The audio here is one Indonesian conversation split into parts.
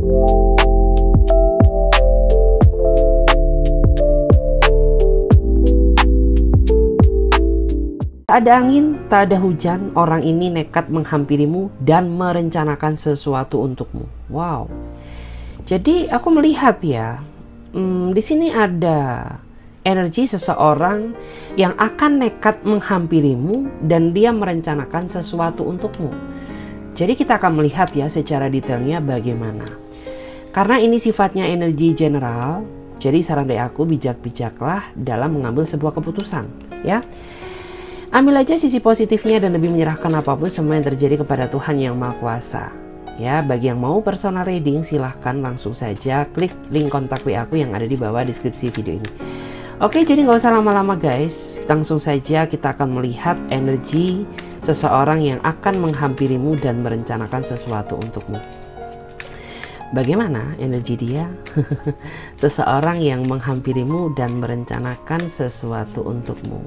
Tak ada angin, tak ada hujan, orang ini nekat menghampirimu dan merencanakan sesuatu untukmu. Wow. Jadi aku melihat ya, di sini ada energi seseorang yang akan nekat menghampirimu dan dia merencanakan sesuatu untukmu. Jadi kita akan melihat ya secara detailnya bagaimana. Karena ini sifatnya energi general, jadi saran dari aku bijak-bijaklah dalam mengambil sebuah keputusan, ya. Ambil aja sisi positifnya dan lebih menyerahkan apapun semua yang terjadi kepada Tuhan Yang Maha Kuasa. Ya, bagi yang mau personal reading silahkan langsung saja klik link kontak WA aku yang ada di bawah deskripsi video ini. Oke, jadi nggak usah lama-lama guys, langsung saja kita akan melihat energi seseorang yang akan menghampirimu dan merencanakan sesuatu untukmu. Bagaimana energi dia? Seseorang yang menghampirimu dan merencanakan sesuatu untukmu.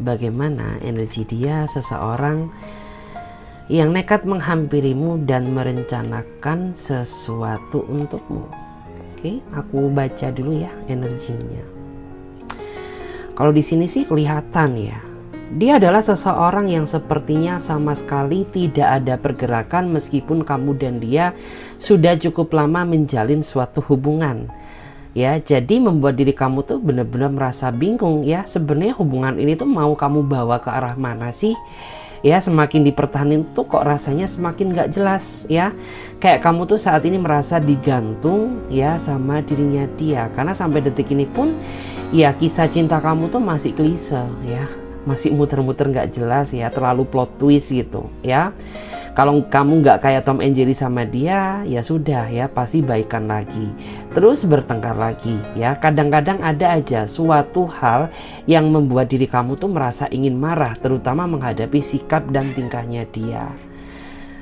Bagaimana energi dia, seseorang yang nekat menghampirimu dan merencanakan sesuatu untukmu. Oke, aku baca dulu ya energinya. Kalau di sini sih kelihatan ya, dia adalah seseorang yang sepertinya sama sekali tidak ada pergerakan meskipun kamu dan dia sudah cukup lama menjalin suatu hubungan. Ya, jadi membuat diri kamu tuh benar-benar merasa bingung ya. Sebenarnya hubungan ini tuh mau kamu bawa ke arah mana sih? Ya, semakin dipertahanin tuh kok rasanya semakin gak jelas ya. Kayak kamu tuh saat ini merasa digantung ya sama dirinya dia. Karena sampai detik ini pun ya kisah cinta kamu tuh masih klise ya. Masih muter-muter gak jelas ya, terlalu plot twist gitu ya. Kalau kamu nggak kayak Tom and Jerry sama dia, ya sudah ya pasti baikan lagi. Terus bertengkar lagi ya. Kadang-kadang ada aja suatu hal yang membuat diri kamu tuh merasa ingin marah, terutama menghadapi sikap dan tingkahnya dia.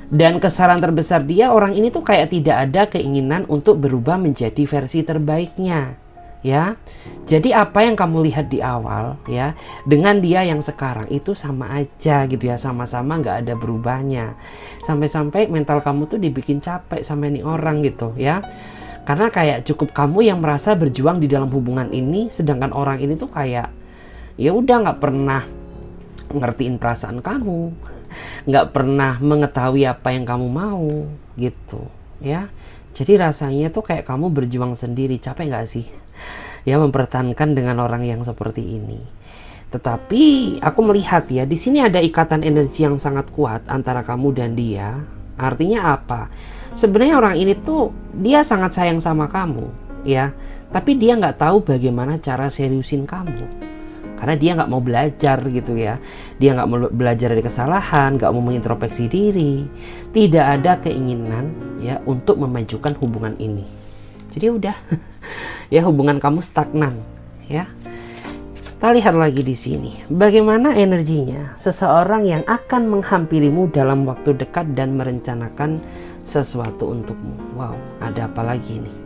Dan kesalahan terbesar dia, orang ini tuh kayak tidak ada keinginan untuk berubah menjadi versi terbaiknya. Ya, jadi apa yang kamu lihat di awal ya dengan dia yang sekarang itu sama aja gitu ya, sama-sama nggak ada berubahnya. Sampai-sampai mental kamu tuh dibikin capek sama ini orang gitu ya, karena kayak cukup kamu yang merasa berjuang di dalam hubungan ini, sedangkan orang ini tuh kayak ya udah nggak pernah ngertiin perasaan kamu, nggak pernah mengetahui apa yang kamu mau gitu ya. Jadi rasanya tuh kayak kamu berjuang sendiri. Capek nggak sih ya mempertahankan dengan orang yang seperti ini? Tetapi aku melihat ya di sini ada ikatan energi yang sangat kuat antara kamu dan dia. Artinya apa? Sebenarnya orang ini tuh dia sangat sayang sama kamu ya, tapi dia nggak tahu bagaimana cara seriusin kamu. Karena dia nggak mau belajar gitu ya. Dia nggak mau belajar dari kesalahan, nggak mau mengintrospeksi diri. Tidak ada keinginan ya untuk memajukan hubungan ini. Jadi udah ya hubungan kamu stagnan ya. Kita lihat lagi di sini bagaimana energinya seseorang yang akan menghampirimu dalam waktu dekat dan merencanakan sesuatu untukmu. Wow, ada apa lagi nih?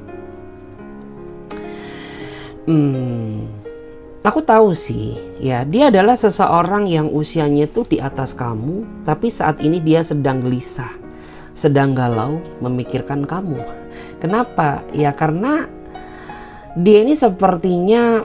Aku tahu sih ya, dia adalah seseorang yang usianya tuh di atas kamu, tapi saat ini dia sedang gelisah, sedang galau memikirkan kamu. Kenapa? Ya karena dia ini sepertinya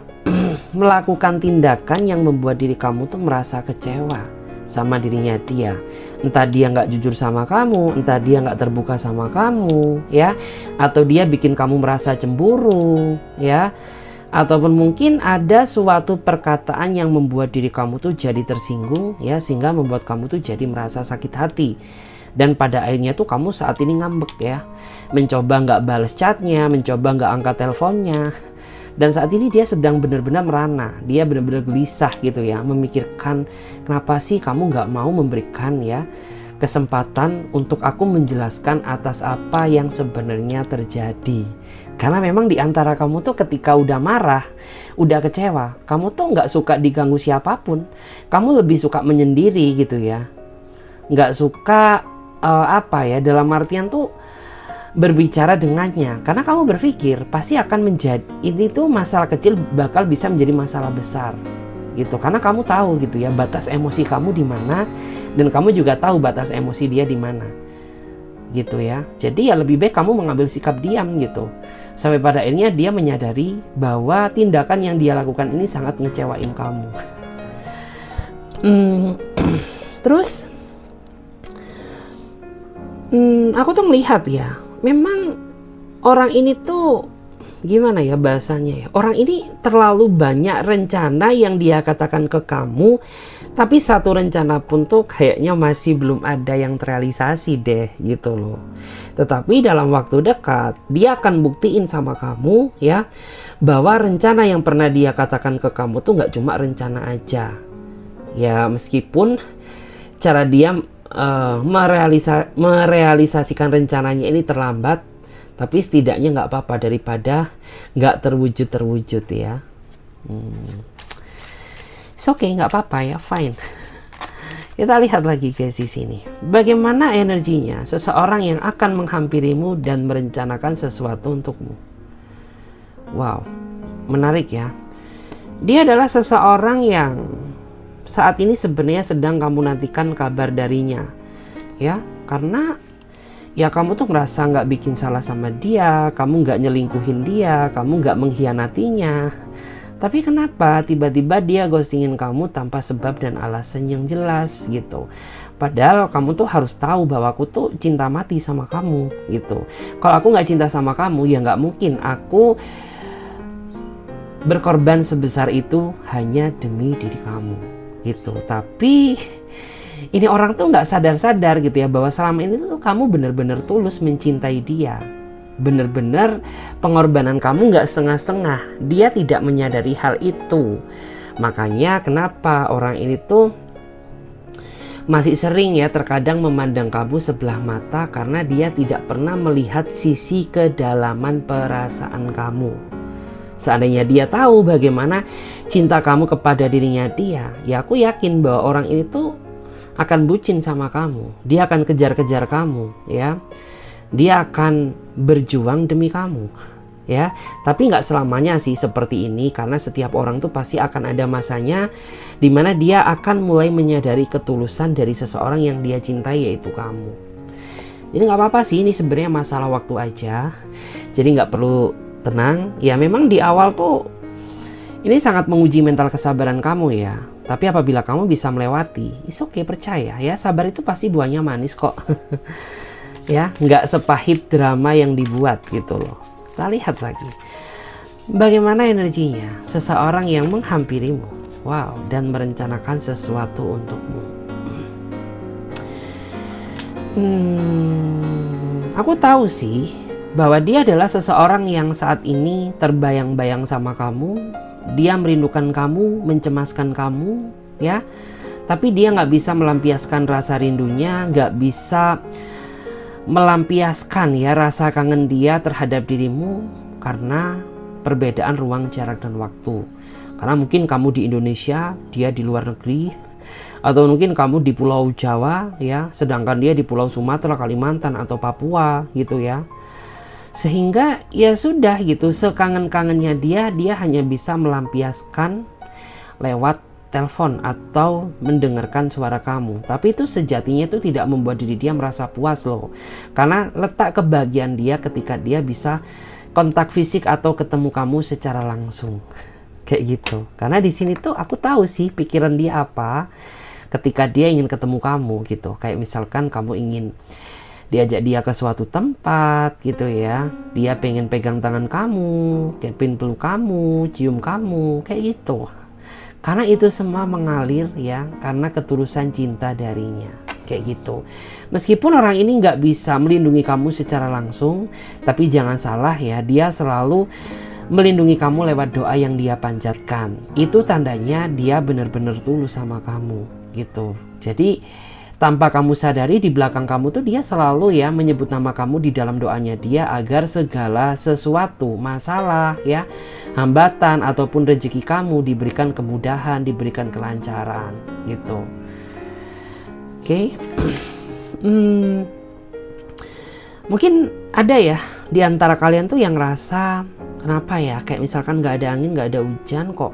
melakukan tindakan yang membuat diri kamu tuh merasa kecewa sama dirinya dia. Entah dia nggak jujur sama kamu, entah dia nggak terbuka sama kamu ya, atau dia bikin kamu merasa cemburu ya, ataupun mungkin ada suatu perkataan yang membuat diri kamu tuh jadi tersinggung ya, sehingga membuat kamu tuh jadi merasa sakit hati. Dan pada akhirnya tuh kamu saat ini ngambek ya, mencoba nggak balas chatnya, mencoba nggak angkat teleponnya. Dan saat ini dia sedang benar-benar merana, dia benar-benar gelisah gitu ya, memikirkan kenapa sih kamu nggak mau memberikan ya kesempatan untuk aku menjelaskan atas apa yang sebenarnya terjadi. Karena memang di antara kamu tuh ketika udah marah, udah kecewa, kamu tuh nggak suka diganggu siapapun. Kamu lebih suka menyendiri gitu ya, nggak suka dalam artian tuh berbicara dengannya, karena kamu berpikir pasti akan menjadi ini tuh masalah kecil bakal bisa menjadi masalah besar gitu, karena kamu tahu gitu ya batas emosi kamu di mana, dan kamu juga tahu batas emosi dia di mana. gitu ya. Jadi ya lebih baik kamu mengambil sikap diam gitu. Sampai pada akhirnya dia menyadari bahwa tindakan yang dia lakukan ini sangat ngecewain kamu. Terus aku tuh melihat ya, memang orang ini tuh gimana ya bahasanya ya, orang ini terlalu banyak rencana yang dia katakan ke kamu, tapi satu rencana pun tuh kayaknya masih belum ada yang terrealisasi deh gitu loh. Tetapi dalam waktu dekat dia akan buktiin sama kamu ya, bahwa rencana yang pernah dia katakan ke kamu tuh nggak cuma rencana aja ya, meskipun cara dia merealisasikan rencananya ini terlambat, tapi setidaknya nggak apa-apa daripada nggak terwujud ya. It's okay, nggak apa-apa ya, fine. Kita lihat lagi guys di sini. Bagaimana energinya seseorang yang akan menghampirimu dan merencanakan sesuatu untukmu. Wow, menarik ya. Dia adalah seseorang yang saat ini sebenarnya sedang kamu nantikan kabar darinya. Ya, karena ya kamu tuh ngerasa nggak bikin salah sama dia, kamu nggak nyelingkuhin dia, kamu nggak mengkhianatinya. Tapi kenapa tiba-tiba dia ghostingin kamu tanpa sebab dan alasan yang jelas gitu. Padahal kamu tuh harus tahu bahwa aku tuh cinta mati sama kamu gitu. Kalau aku nggak cinta sama kamu ya nggak mungkin aku berkorban sebesar itu hanya demi diri kamu gitu. Tapi ini orang tuh nggak sadar-sadar gitu ya, bahwa selama ini tuh kamu bener-bener tulus mencintai dia. Bener-bener pengorbanan kamu nggak setengah-setengah. Dia tidak menyadari hal itu. Makanya kenapa orang ini tuh masih sering ya terkadang memandang kamu sebelah mata, karena dia tidak pernah melihat sisi kedalaman perasaan kamu. Seandainya dia tahu bagaimana cinta kamu kepada dirinya dia, ya aku yakin bahwa orang ini tuh akan bucin sama kamu. Dia akan kejar-kejar kamu ya. Dia akan berjuang demi kamu ya. Tapi nggak selamanya sih seperti ini, karena setiap orang tuh pasti akan ada masanya dimana dia akan mulai menyadari ketulusan dari seseorang yang dia cintai, yaitu kamu. Jadi nggak apa-apa sih, ini sebenarnya masalah waktu aja. Jadi nggak perlu tenang ya. Memang di awal tuh ini sangat menguji mental kesabaran kamu ya. Tapi apabila kamu bisa melewati, it's okay, percaya ya, sabar itu pasti buahnya manis kok. Ya, nggak sepahit drama yang dibuat gitu loh. Kita lihat lagi. Bagaimana energinya seseorang yang menghampirimu, wow, dan merencanakan sesuatu untukmu. Aku tahu sih bahwa dia adalah seseorang yang saat ini terbayang-bayang sama kamu. Dia merindukan kamu, mencemaskan kamu, ya. Tapi dia nggak bisa melampiaskan rasa rindunya, nggak bisa melampiaskan ya rasa kangen dia terhadap dirimu karena perbedaan ruang, jarak, dan waktu. Karena mungkin kamu di Indonesia, dia di luar negeri, atau mungkin kamu di Pulau Jawa ya, sedangkan dia di Pulau Sumatera, Kalimantan, atau Papua gitu ya. Sehingga ya sudah gitu, sekangen-kangennya dia hanya bisa melampiaskan lewat telepon atau mendengarkan suara kamu. Tapi itu sejatinya itu tidak membuat diri dia merasa puas loh. Karena letak kebahagiaan dia ketika dia bisa kontak fisik atau ketemu kamu secara langsung. Kayak gitu. Karena di sini tuh aku tahu sih pikiran dia apa ketika dia ingin ketemu kamu gitu. Kayak misalkan kamu ingin diajak dia ke suatu tempat gitu ya, dia pengen pegang tangan kamu, kayak pengen peluk kamu, cium kamu, kayak gitu. Karena itu semua mengalir ya, karena ketulusan cinta darinya, kayak gitu. Meskipun orang ini nggak bisa melindungi kamu secara langsung, tapi jangan salah ya, dia selalu melindungi kamu lewat doa yang dia panjatkan. Itu tandanya dia benar-benar tulus sama kamu gitu. Jadi tanpa kamu sadari, di belakang kamu tuh dia selalu ya menyebut nama kamu di dalam doanya dia, agar segala sesuatu, masalah ya, hambatan ataupun rezeki kamu diberikan kemudahan, diberikan kelancaran gitu. Oke. Mungkin ada ya di antara kalian tuh yang ngerasa, kenapa ya, kayak misalkan gak ada angin, gak ada hujan, kok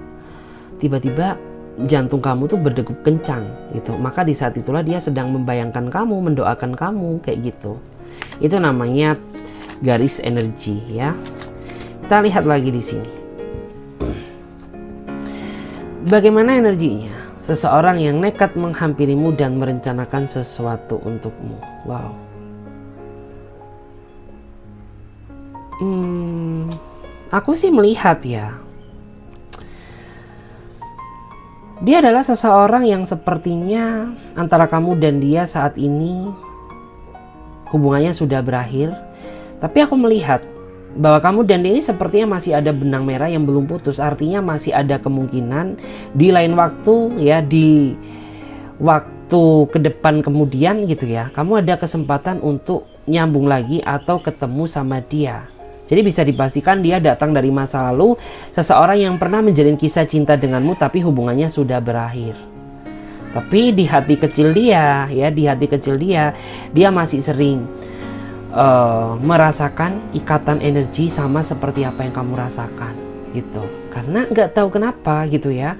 tiba-tiba jantung kamu tuh berdegup kencang gitu. Maka di saat itulah dia sedang membayangkan kamu, mendoakan kamu, kayak gitu. Itu namanya garis energi ya. Kita lihat lagi di sini. Bagaimana energinya? Seseorang yang nekat menghampirimu dan merencanakan sesuatu untukmu. Wow. Aku sih melihat ya, dia adalah seseorang yang sepertinya antara kamu dan dia saat ini hubungannya sudah berakhir. Tapi aku melihat bahwa kamu dan dia ini sepertinya masih ada benang merah yang belum putus. Artinya masih ada kemungkinan di lain waktu ya, di waktu ke depan kemudian gitu ya, kamu ada kesempatan untuk nyambung lagi atau ketemu sama dia. Jadi bisa dipastikan dia datang dari masa lalu, seseorang yang pernah menjalin kisah cinta denganmu tapi hubungannya sudah berakhir. Tapi di hati kecil dia ya, di hati kecil dia masih sering merasakan ikatan energi sama seperti apa yang kamu rasakan gitu. Karena nggak tahu kenapa gitu ya.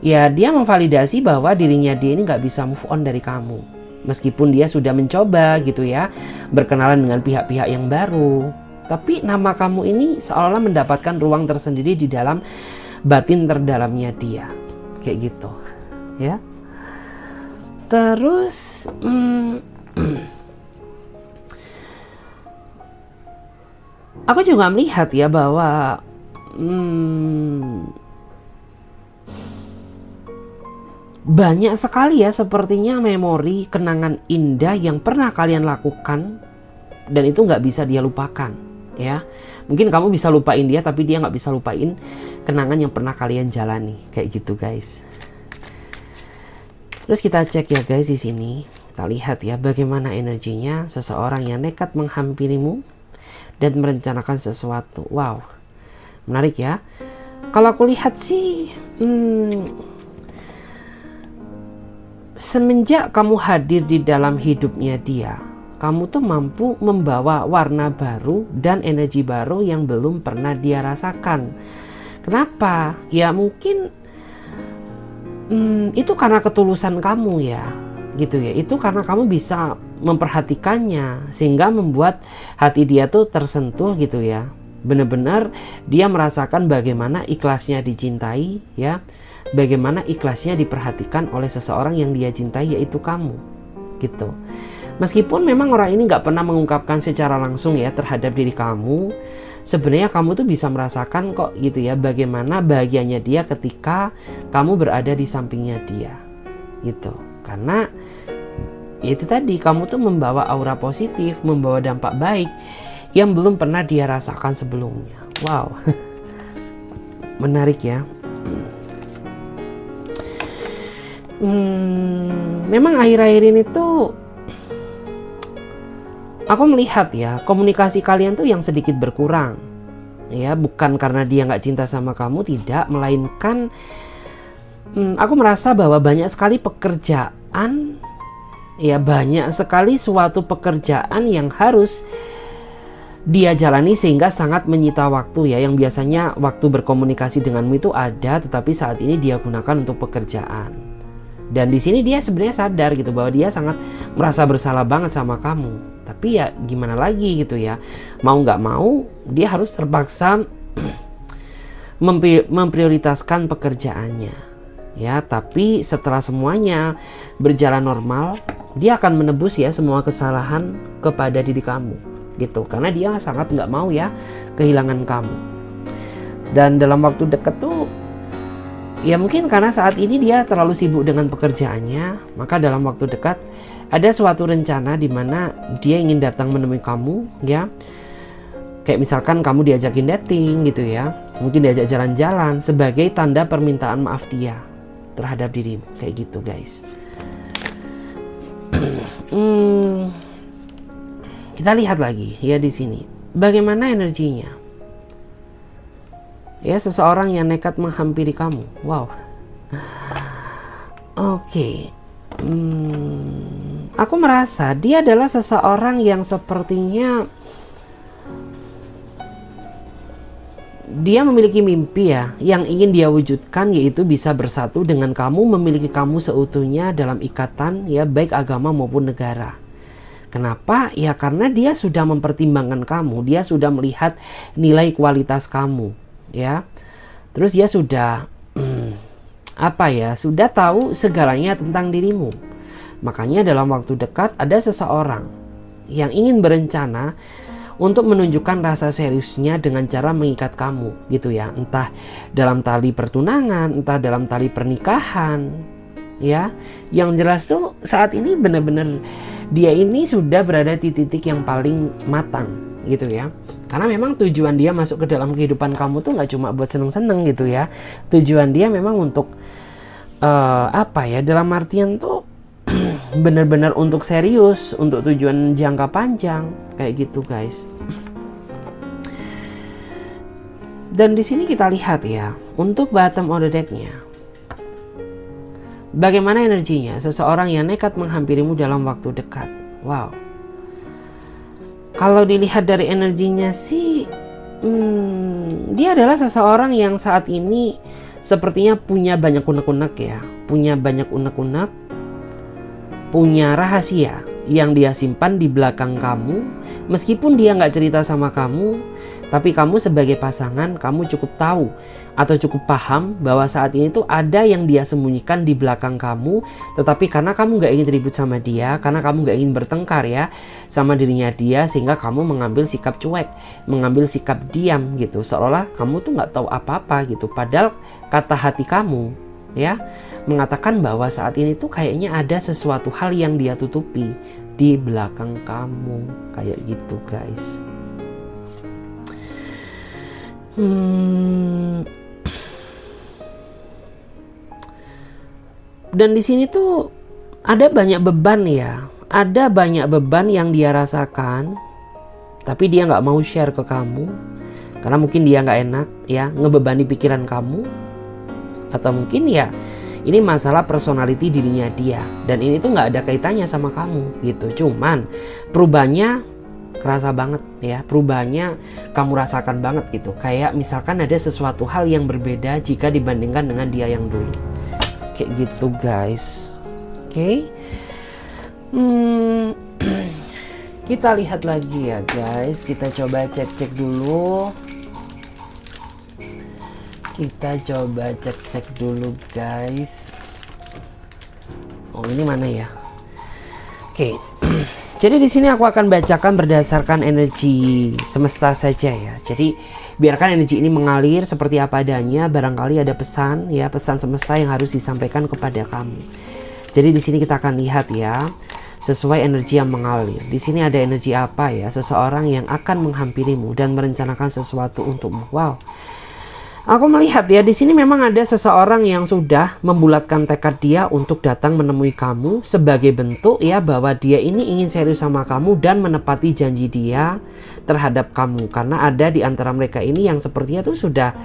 Ya dia memvalidasi bahwa dirinya dia ini nggak bisa move on dari kamu. Meskipun dia sudah mencoba gitu ya, berkenalan dengan pihak-pihak yang baru. Tapi nama kamu ini seolah-olah mendapatkan ruang tersendiri di dalam batin terdalamnya dia. Kayak gitu ya. Terus aku juga melihat ya bahwa banyak sekali ya sepertinya memori kenangan indah yang pernah kalian lakukan dan itu nggak bisa dia lupakan ya. Mungkin kamu bisa lupain dia tapi dia nggak bisa lupain kenangan yang pernah kalian jalani kayak gitu guys. Terus kita cek ya guys di sini, kita lihat ya bagaimana energinya seseorang yang nekat menghampirimu dan merencanakan sesuatu. Wow, menarik ya. Kalau aku lihat sih semenjak kamu hadir di dalam hidupnya dia, kamu tuh mampu membawa warna baru dan energi baru yang belum pernah dia rasakan. Kenapa? Ya mungkin itu karena ketulusan kamu ya, gitu ya. Itu karena kamu bisa memperhatikannya sehingga membuat hati dia tuh tersentuh gitu ya. Benar-benar dia merasakan bagaimana ikhlasnya dicintai ya, bagaimana ikhlasnya diperhatikan oleh seseorang yang dia cintai yaitu kamu, gitu. Meskipun memang orang ini nggak pernah mengungkapkan secara langsung ya terhadap diri kamu, sebenarnya kamu tuh bisa merasakan kok gitu ya bagaimana bahagianya dia ketika kamu berada di sampingnya dia, gitu. Karena itu tadi, kamu tuh membawa aura positif, membawa dampak baik yang belum pernah dia rasakan sebelumnya. Wow, menarik ya. Memang akhir-akhir ini tuh aku melihat ya komunikasi kalian tuh yang sedikit berkurang ya, bukan karena dia nggak cinta sama kamu, tidak, melainkan aku merasa bahwa banyak sekali pekerjaan ya, banyak sekali suatu pekerjaan yang harus dia jalani sehingga sangat menyita waktu ya, yang biasanya waktu berkomunikasi denganmu itu ada tetapi saat ini dia gunakan untuk pekerjaan. Dan di sini dia sebenarnya sadar gitu bahwa dia sangat merasa bersalah banget sama kamu. Tapi ya gimana lagi gitu ya. Mau nggak mau dia harus terpaksa memprioritaskan pekerjaannya. Ya, tapi setelah semuanya berjalan normal, dia akan menebus ya semua kesalahan kepada diri kamu gitu. Karena dia sangat nggak mau ya kehilangan kamu. Dan dalam waktu dekat tuh ya mungkin karena saat ini dia terlalu sibuk dengan pekerjaannya, maka dalam waktu dekat ada suatu rencana di mana dia ingin datang menemui kamu ya. Kayak misalkan kamu diajakin dating gitu ya, mungkin diajak jalan-jalan sebagai tanda permintaan maaf dia terhadap dirimu, kayak gitu guys. Kita lihat lagi ya di sini bagaimana energinya. Ya, seseorang yang nekat menghampiri kamu. Wow. Oke. Aku merasa dia adalah seseorang yang sepertinya dia memiliki mimpi ya, yang ingin dia wujudkan, yaitu bisa bersatu dengan kamu, memiliki kamu seutuhnya dalam ikatan ya, baik agama maupun negara. Kenapa? Ya karena dia sudah mempertimbangkan kamu, dia sudah melihat nilai kualitas kamu, ya. Terus dia sudah sudah tahu segalanya tentang dirimu. Makanya dalam waktu dekat ada seseorang yang ingin berencana untuk menunjukkan rasa seriusnya dengan cara mengikat kamu, gitu ya. Entah dalam tali pertunangan, entah dalam tali pernikahan, ya. Yang jelas tuh saat ini benar-benar dia ini sudah berada di titik yang paling matang, gitu ya. Karena memang tujuan dia masuk ke dalam kehidupan kamu tuh nggak cuma buat seneng-seneng, gitu ya. Tujuan dia memang untuk dalam artian tuh benar-benar untuk serius, untuk tujuan jangka panjang, kayak gitu guys. Dan di sini kita lihat ya, untuk bottom of the deck-nya, bagaimana energinya seseorang yang nekat menghampirimu dalam waktu dekat. Wow. Kalau dilihat dari energinya sih, dia adalah seseorang yang saat ini sepertinya punya banyak unek-unek ya, punya banyak unek-unek, punya rahasia yang dia simpan di belakang kamu. Meskipun dia nggak cerita sama kamu, tapi kamu sebagai pasangan, kamu cukup tahu atau cukup paham bahwa saat ini tuh ada yang dia sembunyikan di belakang kamu. Tetapi karena kamu nggak ingin ribut sama dia, karena kamu nggak ingin bertengkar ya sama dirinya dia, sehingga kamu mengambil sikap cuek, mengambil sikap diam gitu, seolah kamu tuh nggak tahu apa-apa gitu. Padahal kata hati kamu ya mengatakan bahwa saat ini tuh kayaknya ada sesuatu hal yang dia tutupi di belakang kamu, kayak gitu guys. Dan di sini tuh ada banyak beban ya, ada banyak beban yang dia rasakan, tapi dia nggak mau share ke kamu karena mungkin dia nggak enak ya ngebebani pikiran kamu, atau mungkin ya ini masalah personality dirinya dia, dan ini tuh nggak ada kaitannya sama kamu gitu. Cuman perubahannya kerasa banget ya, perubahannya kamu rasakan banget gitu. Kayak misalkan ada sesuatu hal yang berbeda jika dibandingkan dengan dia yang dulu, kayak gitu guys. Oke. Kita lihat lagi ya guys, kita coba cek-cek dulu. Kita coba cek-cek dulu guys. Oh, ini mana ya? Oke. Jadi di sini aku akan bacakan berdasarkan energi semesta saja ya. Jadi biarkan energi ini mengalir seperti apa adanya. Barangkali ada pesan ya, pesan semesta yang harus disampaikan kepada kamu. Jadi di sini kita akan lihat ya, sesuai energi yang mengalir. Di sini ada energi apa ya? Seseorang yang akan menghampirimu dan merencanakan sesuatu untukmu. Wow. Aku melihat ya di sini memang ada seseorang yang sudah membulatkan tekad dia untuk datang menemui kamu sebagai bentuk ya bahwa dia ini ingin serius sama kamu dan menepati janji dia terhadap kamu. Karena ada di antara mereka ini yang sepertinya tuh sudah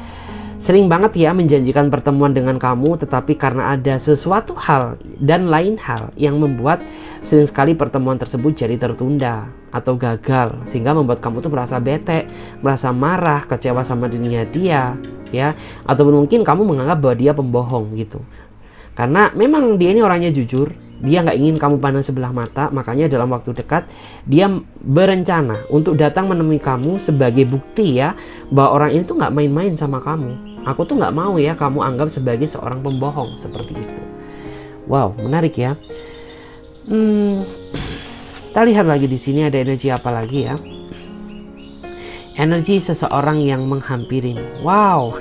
sering banget ya menjanjikan pertemuan dengan kamu, tetapi karena ada sesuatu hal dan lain hal yang membuat sering sekali pertemuan tersebut jadi tertunda atau gagal, sehingga membuat kamu tuh merasa bete, merasa marah, kecewa sama dirinya dia ya, ataupun mungkin kamu menganggap bahwa dia pembohong gitu. Karena memang dia ini orangnya jujur, dia nggak ingin kamu pandang sebelah mata. Makanya dalam waktu dekat dia berencana untuk datang menemui kamu sebagai bukti ya bahwa orang ini tuh nggak main-main sama kamu. Aku tuh nggak mau ya kamu anggap sebagai seorang pembohong, seperti itu. Wow, menarik ya. Kita lihat lagi di sini ada energi apa lagi ya? Energi seseorang yang menghampirimu. Wow,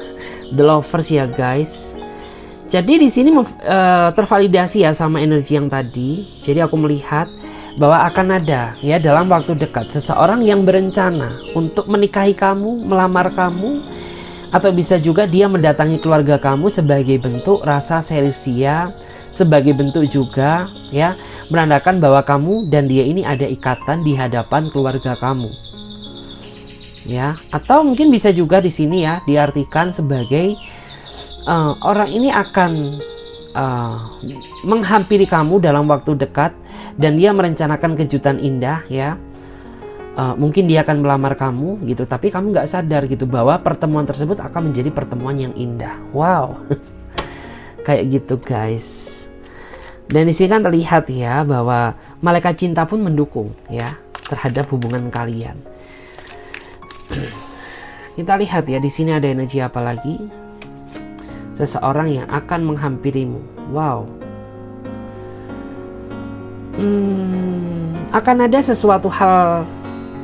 the lovers ya guys. Jadi di sini tervalidasi ya sama energi yang tadi. Jadi aku melihat bahwa akan ada ya dalam waktu dekat seseorang yang berencana untuk menikahi kamu, melamar kamu, atau bisa juga dia mendatangi keluarga kamu sebagai bentuk rasa serius dia, sebagai bentuk juga ya menandakan bahwa kamu dan dia ini ada ikatan di hadapan keluarga kamu. Ya, atau mungkin bisa juga di sini ya diartikan sebagai orang ini akan menghampiri kamu dalam waktu dekat dan dia merencanakan kejutan indah ya. Mungkin dia akan melamar kamu gitu, tapi kamu nggak sadar gitu bahwa pertemuan tersebut akan menjadi pertemuan yang indah. Wow. Kayak gitu guys. Dan di sini kan terlihat ya bahwa malaikat cinta pun mendukung ya terhadap hubungan kalian. Kita lihat ya di sini ada energi apa lagi? Seseorang yang akan menghampirimu. Wow. Akan ada sesuatu hal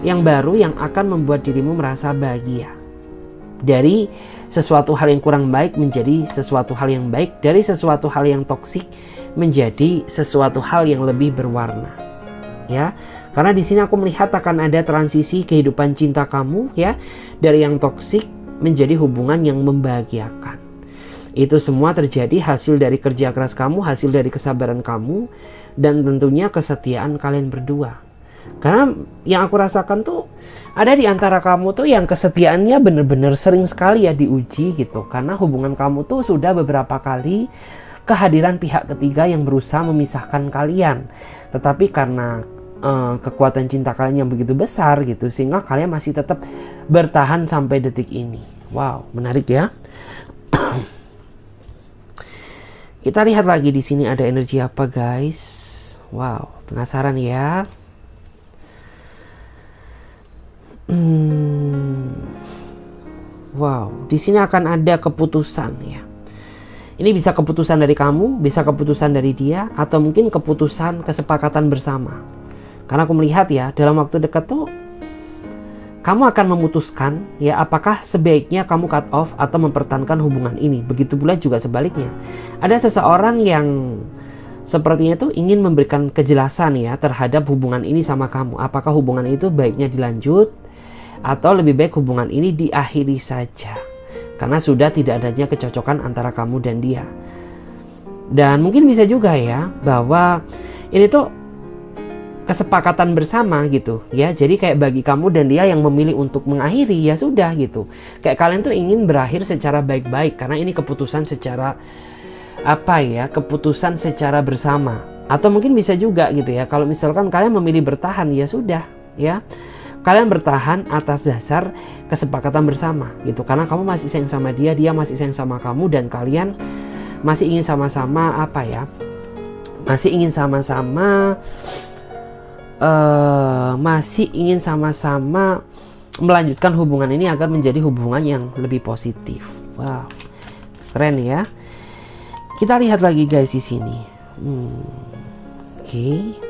yang baru yang akan membuat dirimu merasa bahagia. Dari sesuatu hal yang kurang baik menjadi sesuatu hal yang baik, dari sesuatu hal yang toksik menjadi sesuatu hal yang lebih berwarna. Ya, karena di sini aku melihat akan ada transisi kehidupan cinta kamu ya, dari yang toksik menjadi hubungan yang membahagiakan. Itu semua terjadi hasil dari kerja keras kamu, hasil dari kesabaran kamu, dan tentunya kesetiaan kalian berdua. Karena yang aku rasakan tuh ada di antara kamu tuh yang kesetiaannya bener-bener sering sekali ya diuji gitu. Karena hubungan kamu tuh sudah beberapa kali kehadiran pihak ketiga yang berusaha memisahkan kalian. Tetapi karena kekuatan cinta kalian yang begitu besar gitu, sehingga kalian masih tetap bertahan sampai detik ini. Wow, menarik ya. Kita lihat lagi di sini ada energi apa guys? Wow, penasaran ya. Wow, di sini akan ada keputusan ya. Ini bisa keputusan dari kamu, bisa keputusan dari dia, atau mungkin keputusan kesepakatan bersama. Karena aku melihat ya, dalam waktu dekat tuh kamu akan memutuskan ya apakah sebaiknya kamu cut off atau mempertahankan hubungan ini. Begitu pula juga sebaliknya. Ada seseorang yang sepertinya tuh ingin memberikan kejelasan ya terhadap hubungan ini sama kamu. Apakah hubungan itu baiknya dilanjut atau lebih baik hubungan ini diakhiri saja. Karena sudah tidak adanya kecocokan antara kamu dan dia. Dan mungkin bisa juga ya bahwa ini tuh kesepakatan bersama gitu ya. Jadi kayak bagi kamu dan dia yang memilih untuk mengakhiri ya sudah gitu. Kayak kalian tuh ingin berakhir secara baik-baik karena ini keputusan secara keputusan secara bersama. Atau mungkin bisa juga gitu ya. Kalau misalkan kalian memilih bertahan ya sudah ya. Kalian bertahan atas dasar kesepakatan bersama gitu. Karena kamu masih sayang sama dia, dia masih sayang sama kamu, dan kalian masih ingin sama-sama melanjutkan hubungan ini agar menjadi hubungan yang lebih positif. Wow, keren ya. Kita lihat lagi guys di sini. Oke.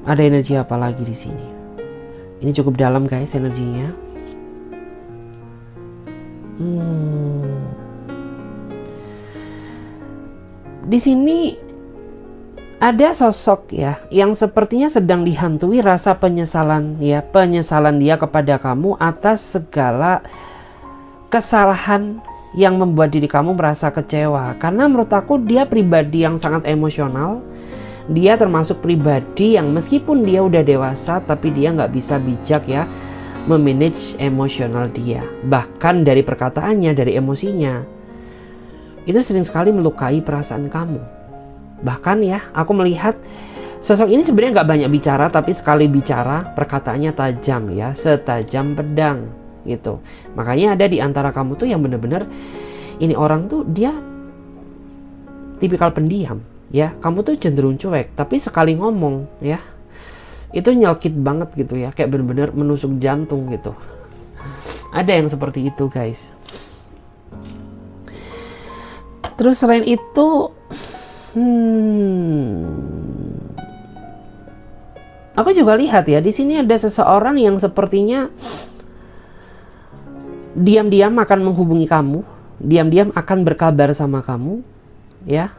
Ada energi apa lagi di sini? Ini cukup dalam guys energinya. Di sini ada sosok ya yang sepertinya sedang dihantui rasa penyesalan ya, penyesalan dia kepada kamu atas segala kesalahan yang membuat diri kamu merasa kecewa. Karena menurut aku dia pribadi yang sangat emosional. Dia termasuk pribadi yang meskipun dia udah dewasa tapi dia nggak bisa bijak ya memanage emosional dia. Bahkan dari perkataannya, dari emosinya itu sering sekali melukai perasaan kamu. Bahkan ya aku melihat sosok ini sebenarnya nggak banyak bicara, tapi sekali bicara perkataannya tajam ya, setajam pedang gitu. Makanya ada di antara kamu tuh yang bener-bener ini orang tuh dia tipikal pendiam ya, kamu tuh cenderung cuek, tapi sekali ngomong ya itu nyelkit banget gitu ya, kayak bener-bener menusuk jantung gitu. Ada yang seperti itu guys. Terus selain itu aku juga lihat ya di sini ada seseorang yang sepertinya diam-diam akan menghubungi kamu, diam-diam akan berkabar sama kamu ya.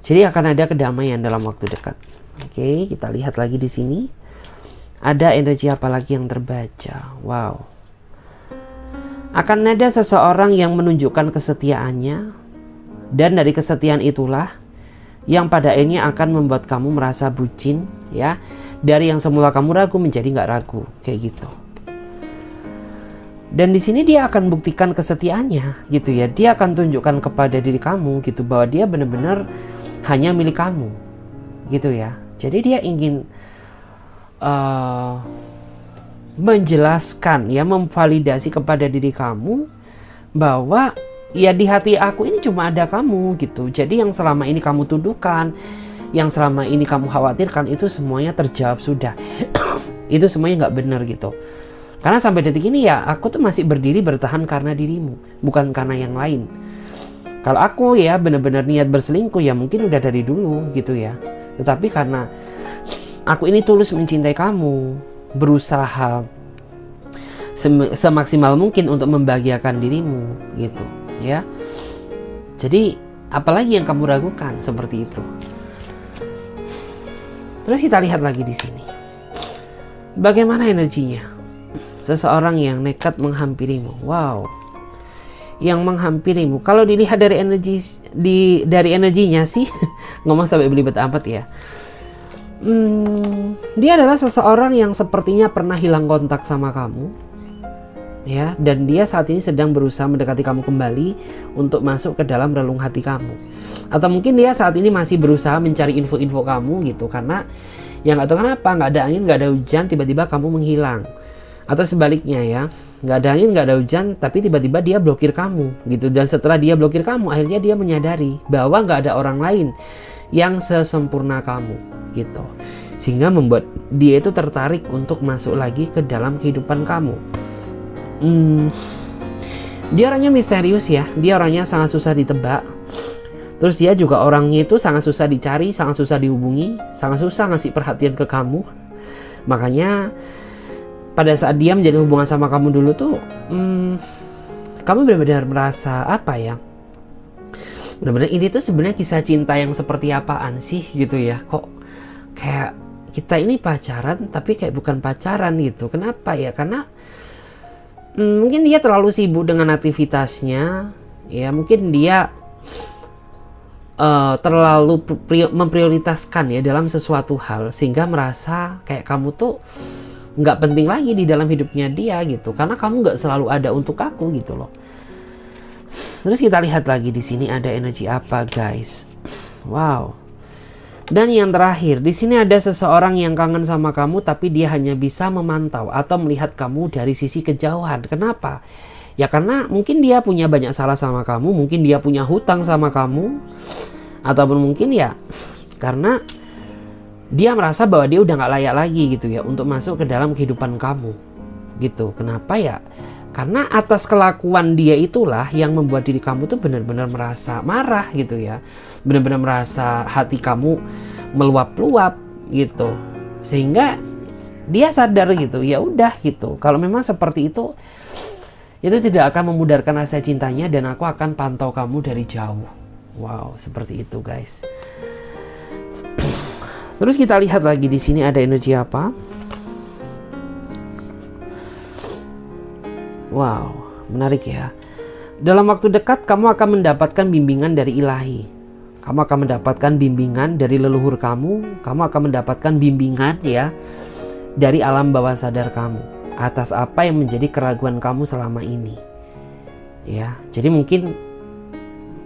Jadi akan ada kedamaian dalam waktu dekat. Oke, kita lihat lagi di sini. Ada energi apa lagi yang terbaca? Wow. Akan ada seseorang yang menunjukkan kesetiaannya, dan dari kesetiaan itulah yang pada akhirnya akan membuat kamu merasa bucin ya. Dari yang semula kamu ragu menjadi nggak ragu, kayak gitu. Dan di sini dia akan buktikan kesetiaannya gitu ya. Dia akan tunjukkan kepada diri kamu gitu bahwa dia benar-benar hanya milik kamu gitu ya. Jadi dia ingin menjelaskan ya, memvalidasi kepada diri kamu bahwa ya di hati aku ini cuma ada kamu gitu. Jadi yang selama ini kamu tuduhkan, yang selama ini kamu khawatirkan, itu semuanya terjawab sudah. Itu semuanya nggak benar gitu. Karena sampai detik ini ya aku tuh masih berdiri bertahan karena dirimu, bukan karena yang lain. Kalau aku ya benar-benar niat berselingkuh ya mungkin udah dari dulu gitu ya. Tetapi karena aku ini tulus mencintai kamu, berusaha semaksimal mungkin untuk membahagiakan dirimu gitu ya. Jadi apalagi yang kamu ragukan seperti itu. Terus kita lihat lagi di sini. Bagaimana energinya? Seseorang yang nekat menghampirimu. Wow. Yang menghampirimu. Kalau dilihat dari dari energinya sih, ngomong sampai belibet amat ya. Dia adalah seseorang yang sepertinya pernah hilang kontak sama kamu. Ya, dan dia saat ini sedang berusaha mendekati kamu kembali untuk masuk ke dalam relung hati kamu. Atau mungkin dia saat ini masih berusaha mencari info-info kamu gitu, karena yang nggak tahu kenapa, nggak ada angin, nggak ada hujan, tiba-tiba kamu menghilang. Atau sebaliknya ya, nggak ada angin, nggak ada hujan, tapi tiba-tiba dia blokir kamu gitu. Dan setelah dia blokir kamu, akhirnya dia menyadari bahwa nggak ada orang lain yang sesempurna kamu gitu. Sehingga membuat dia itu tertarik untuk masuk lagi ke dalam kehidupan kamu. Dia orangnya misterius ya, dia orangnya sangat susah ditebak. Terus dia juga orangnya itu sangat susah dicari, sangat susah dihubungi, sangat susah ngasih perhatian ke kamu. Makanya pada saat dia menjadi hubungan sama kamu dulu tuh, kamu benar-benar merasa apa ya? Benar-benar ini tuh sebenarnya kisah cinta yang seperti apaan sih gitu ya? Kok kayak kita ini pacaran tapi kayak bukan pacaran gitu? Kenapa ya? Karena mungkin dia terlalu sibuk dengan aktivitasnya, ya mungkin dia terlalu memprioritaskan ya dalam sesuatu hal, sehingga merasa kayak kamu tuh nggak penting lagi di dalam hidupnya dia gitu, karena kamu nggak selalu ada untuk aku gitu loh. Terus kita lihat lagi di sini ada energi apa guys? Wow. Dan yang terakhir, di sini ada seseorang yang kangen sama kamu tapi dia hanya bisa memantau atau melihat kamu dari sisi kejauhan. Kenapa? Ya karena mungkin dia punya banyak salah sama kamu, mungkin dia punya hutang sama kamu, ataupun mungkin ya karena dia merasa bahwa dia udah gak layak lagi gitu ya untuk masuk ke dalam kehidupan kamu gitu. Kenapa ya? Karena atas kelakuan dia itulah yang membuat diri kamu tuh benar-benar merasa marah gitu ya. Benar-benar merasa hati kamu meluap-luap gitu. Sehingga dia sadar gitu, ya udah gitu. Kalau memang seperti itu tidak akan memudarkan rasa cintanya dan aku akan pantau kamu dari jauh. Wow, seperti itu guys. Terus kita lihat lagi di sini ada energi apa? Wow, menarik ya. Dalam waktu dekat kamu akan mendapatkan bimbingan dari ilahi. Kamu akan mendapatkan bimbingan dari leluhur kamu. Kamu akan mendapatkan bimbingan ya dari alam bawah sadar kamu atas apa yang menjadi keraguan kamu selama ini. Ya, jadi mungkin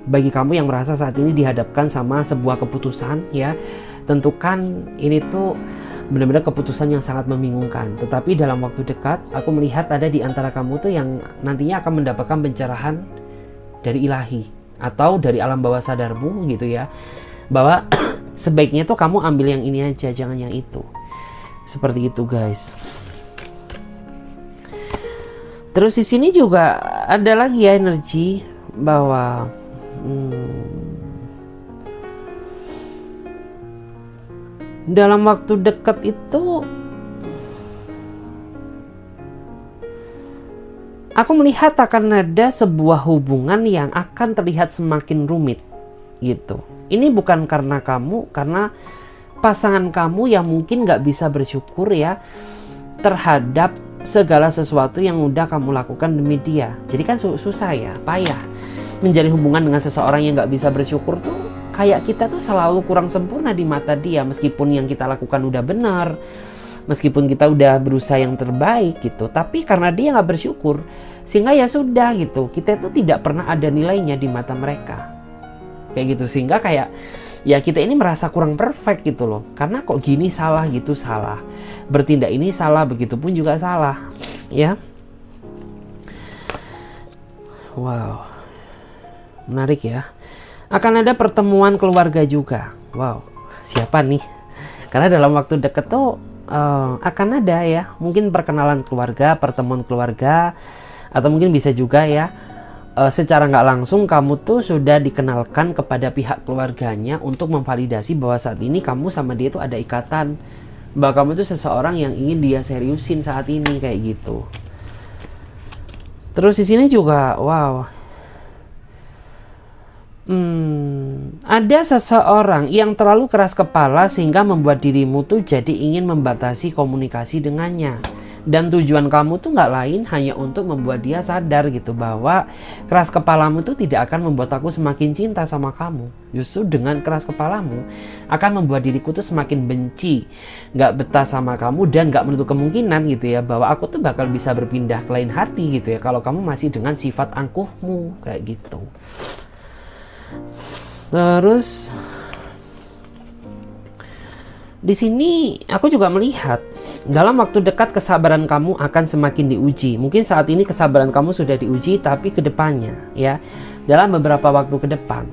bagi kamu yang merasa saat ini dihadapkan sama sebuah keputusan ya, tentukan ini tuh benar-benar keputusan yang sangat membingungkan. Tetapi dalam waktu dekat aku melihat ada di antara kamu tuh yang nantinya akan mendapatkan pencerahan dari ilahi atau dari alam bawah sadarmu gitu ya, bahwa sebaiknya tuh kamu ambil yang ini aja, jangan yang itu. Seperti itu guys. Terus di sini juga ada lagi ya energi bahwa dalam waktu dekat itu aku melihat akan ada sebuah hubungan yang akan terlihat semakin rumit gitu. Ini bukan karena kamu, karena pasangan kamu yang mungkin gak bisa bersyukur ya terhadap segala sesuatu yang udah kamu lakukan demi dia. Jadi kan susah ya, payah menjalin hubungan dengan seseorang yang gak bisa bersyukur tuh. Kayak kita tuh selalu kurang sempurna di mata dia, meskipun yang kita lakukan udah benar, meskipun kita udah berusaha yang terbaik gitu, tapi karena dia nggak bersyukur, sehingga ya sudah gitu, kita itu tidak pernah ada nilainya di mata mereka, kayak gitu. Sehingga kayak ya kita ini merasa kurang perfect gitu loh, karena kok gini salah gitu salah, bertindak ini salah, begitupun juga salah, ya. Wow. menarik ya. Akan ada pertemuan keluarga juga. Wow, siapa nih? Karena dalam waktu deket tuh akan ada ya, mungkin perkenalan keluarga, pertemuan keluarga, atau mungkin bisa juga ya, secara nggak langsung kamu tuh sudah dikenalkan kepada pihak keluarganya untuk memvalidasi bahwa saat ini kamu sama dia tuh ada ikatan, bahwa kamu tuh seseorang yang ingin dia seriusin saat ini, kayak gitu. Terus di sini juga, wow, ada seseorang yang terlalu keras kepala sehingga membuat dirimu tuh jadi ingin membatasi komunikasi dengannya. Dan tujuan kamu tuh nggak lain hanya untuk membuat dia sadar gitu bahwa keras kepalamu tuh tidak akan membuat aku semakin cinta sama kamu. Justru dengan keras kepalamu akan membuat diriku tuh semakin benci, nggak betah sama kamu, dan nggak menutup kemungkinan gitu ya bahwa aku tuh bakal bisa berpindah ke lain hati gitu ya kalau kamu masih dengan sifat angkuhmu kayak gitu. Terus di sini aku juga melihat dalam waktu dekat kesabaran kamu akan semakin diuji. Mungkin saat ini kesabaran kamu sudah diuji, tapi kedepannya ya, dalam beberapa waktu ke depan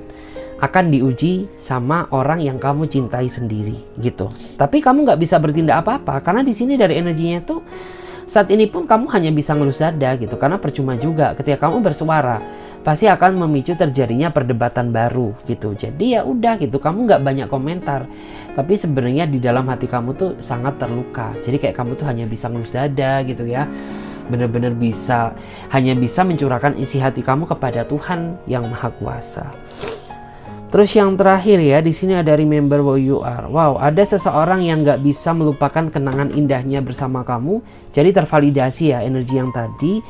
akan diuji sama orang yang kamu cintai sendiri gitu. Tapi kamu nggak bisa bertindak apa-apa karena di sini dari energinya tuh saat ini pun kamu hanya bisa ngelus dada gitu, karena percuma juga ketika kamu bersuara pasti akan memicu terjadinya perdebatan baru gitu. Jadi ya udah gitu, kamu nggak banyak komentar, tapi sebenarnya di dalam hati kamu tuh sangat terluka. Jadi kayak kamu tuh hanya bisa ngelus dada gitu ya, bener-bener hanya bisa mencurahkan isi hati kamu kepada Tuhan yang Maha Kuasa. Terus yang terakhir ya, di sini ada remember who you are. Wow, ada seseorang yang nggak bisa melupakan kenangan indahnya bersama kamu. Jadi tervalidasi ya energi yang tadi.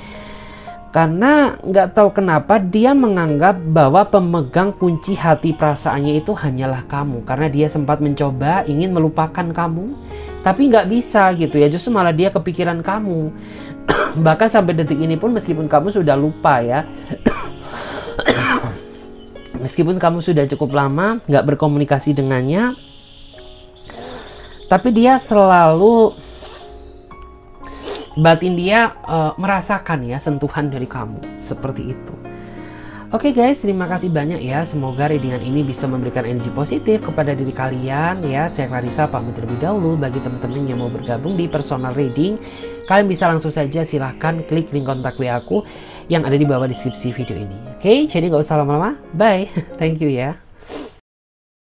Karena nggak tahu kenapa dia menganggap bahwa pemegang kunci hati perasaannya itu hanyalah kamu. Karena dia sempat mencoba ingin melupakan kamu, tapi nggak bisa gitu ya. Justru malah dia kepikiran kamu. Bahkan sampai detik ini pun meskipun kamu sudah lupa ya. Meskipun kamu sudah cukup lama nggak berkomunikasi dengannya, tapi dia selalu batin dia merasakan ya sentuhan dari kamu seperti itu. Oke guys, terima kasih banyak ya. Semoga readingan ini bisa memberikan energi positif kepada diri kalian ya. Saya Clarissa pamit terlebih dahulu. Bagi teman-teman yang mau bergabung di personal reading, kalian bisa langsung saja silahkan klik link kontak WA aku yang ada di bawah deskripsi video ini. Oke, jadi nggak usah lama-lama. Bye. Thank you ya.